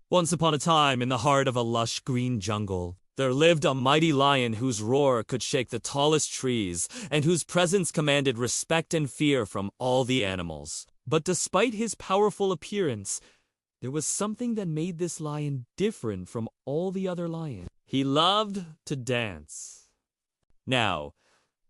Once upon a time, in the heart of a lush green jungle, there lived a mighty lion whose roar could shake the tallest trees and whose presence commanded respect and fear from all the animals. But despite his powerful appearance, there was something that made this lion different from all the other lions. He loved to dance. Now,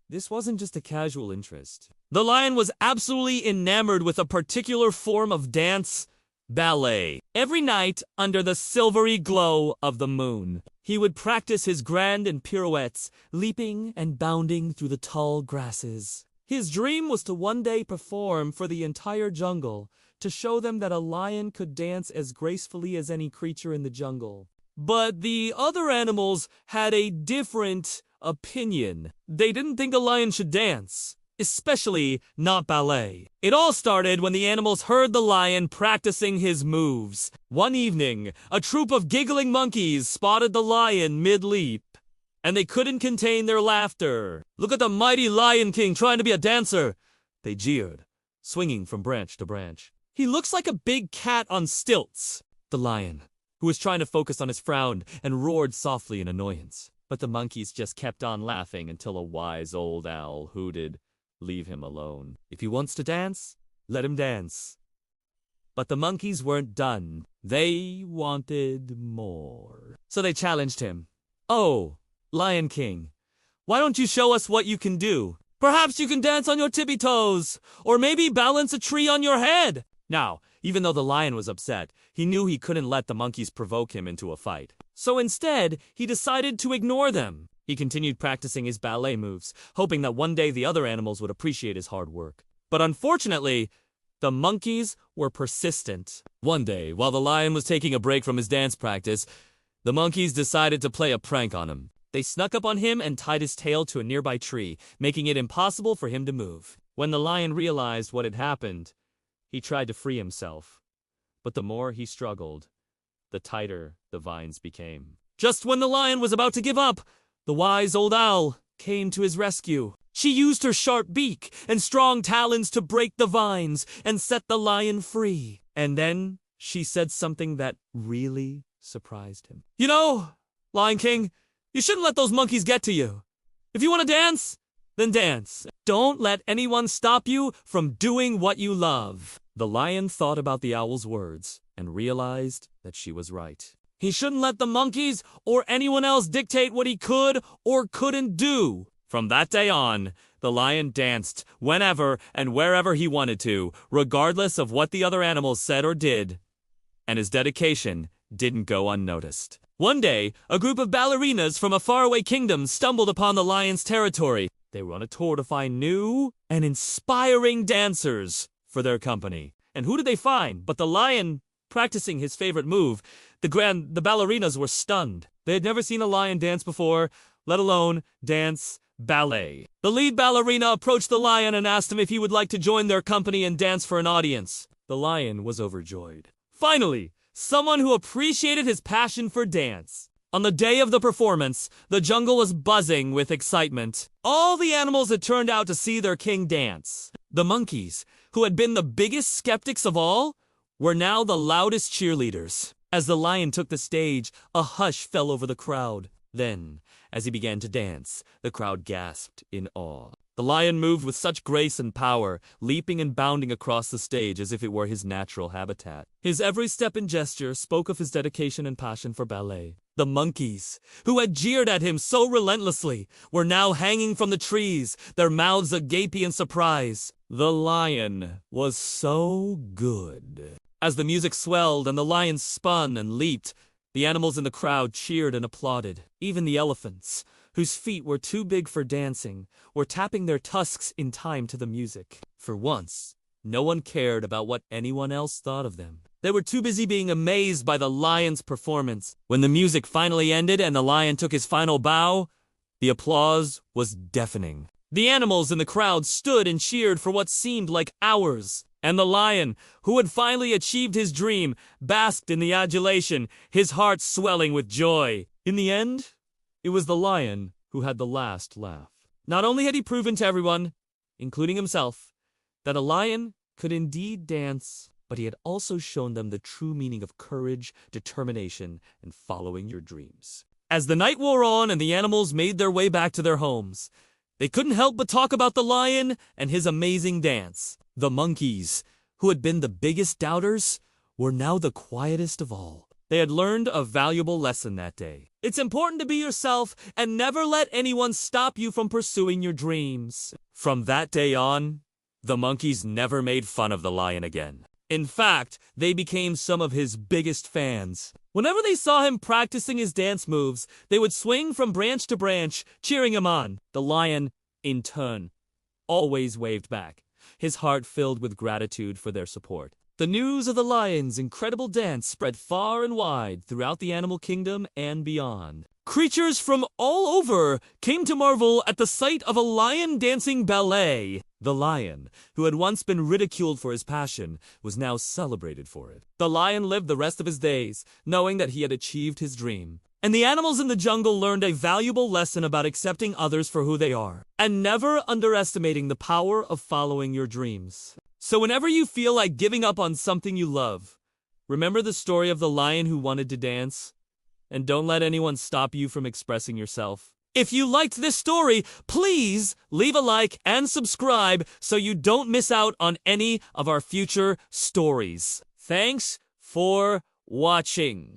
this wasn't just a casual interest. The lion was absolutely enamored with a particular form of dance, ballet. Every night, under the silvery glow of the moon, he would practice his grand and pirouettes, leaping and bounding through the tall grasses. His dream was to one day perform for the entire jungle, to show them that a lion could dance as gracefully as any creature in the jungle. But the other animals had a different opinion. They didn't think a lion should dance, especially not ballet. It all started when the animals heard the lion practicing his moves. One evening, a troop of giggling monkeys spotted the lion mid-leap, and they couldn't contain their laughter. "Look at the mighty Lion King trying to be a dancer," they jeered, swinging from branch to branch. "He looks like a big cat on stilts." The lion, who was trying to focus on his frown, and roared softly in annoyance. But the monkeys just kept on laughing until a wise old owl hooted, "Leave him alone. If he wants to dance, let him dance." But the monkeys weren't done. They wanted more. So they challenged him. "Oh, Lion King, why don't you show us what you can do? Perhaps you can dance on your tippy toes, or maybe balance a tree on your head." Now, even though the lion was upset, he knew he couldn't let the monkeys provoke him into a fight. So instead, he decided to ignore them. He continued practicing his ballet moves, hoping that one day the other animals would appreciate his hard work. But unfortunately, the monkeys were persistent. One day, while the lion was taking a break from his dance practice, the monkeys decided to play a prank on him. They snuck up on him and tied his tail to a nearby tree, making it impossible for him to move. When the lion realized what had happened, he tried to free himself. But the more he struggled, the tighter the vines became. Just when the lion was about to give up, the wise old owl came to his rescue. She used her sharp beak and strong talons to break the vines and set the lion free. And then she said something that really surprised him. "You know, Lion King, you shouldn't let those monkeys get to you. If you want to dance, then dance. Don't let anyone stop you from doing what you love." The lion thought about the owl's words and realized that she was right. He shouldn't let the monkeys or anyone else dictate what he could or couldn't do. From that day on, the lion danced whenever and wherever he wanted to, regardless of what the other animals said or did. And his dedication didn't go unnoticed. One day, a group of ballerinas from a faraway kingdom stumbled upon the lion's territory. They were on a tour to find new and inspiring dancers for their company. And who did they find but the lion practicing his favorite move? The ballerinas were stunned. They had never seen a lion dance before, let alone dance ballet. The lead ballerina approached the lion and asked him if he would like to join their company and dance for an audience. The lion was overjoyed. Finally, someone who appreciated his passion for dance. On the day of the performance, the jungle was buzzing with excitement. All the animals had turned out to see their king dance. The monkeys, who had been the biggest skeptics of all, were now the loudest cheerleaders. As the lion took the stage, a hush fell over the crowd. Then, as he began to dance, the crowd gasped in awe. The lion moved with such grace and power, leaping and bounding across the stage as if it were his natural habitat. His every step and gesture spoke of his dedication and passion for ballet. The monkeys, who had jeered at him so relentlessly, were now hanging from the trees, their mouths agape in surprise. The lion was so good. As the music swelled and the lion spun and leaped, the animals in the crowd cheered and applauded. Even the elephants, whose feet were too big for dancing, were tapping their tusks in time to the music. For once, no one cared about what anyone else thought of them. They were too busy being amazed by the lion's performance. When the music finally ended and the lion took his final bow, the applause was deafening. The animals in the crowd stood and cheered for what seemed like hours. And the lion, who had finally achieved his dream, basked in the adulation, his heart swelling with joy. In the end, it was the lion who had the last laugh. Not only had he proven to everyone, including himself, that a lion could indeed dance but he had also shown them the true meaning of courage, determination, and following your dreams. As the night wore on and the animals made their way back to their homes, they couldn't help but talk about the lion and his amazing dance. The monkeys, who had been the biggest doubters, were now the quietest of all. They had learned a valuable lesson that day. It's important to be yourself and never let anyone stop you from pursuing your dreams. From that day on, the monkeys never made fun of the lion again. In fact, they became some of his biggest fans. Whenever they saw him practicing his dance moves, they would swing from branch to branch, cheering him on. The lion, in turn, always waved back, his heart filled with gratitude for their support. The news of the lion's incredible dance spread far and wide throughout the animal kingdom and beyond. Creatures from all over came to marvel at the sight of a lion dancing ballet. The lion, who had once been ridiculed for his passion, was now celebrated for it. The lion lived the rest of his days, knowing that he had achieved his dream. And the animals in the jungle learned a valuable lesson about accepting others for who they are, and never underestimating the power of following your dreams. So whenever you feel like giving up on something you love, remember the story of the lion who wanted to dance, and don't let anyone stop you from expressing yourself. If you liked this story, please leave a like and subscribe so you don't miss out on any of our future stories. Thanks for watching.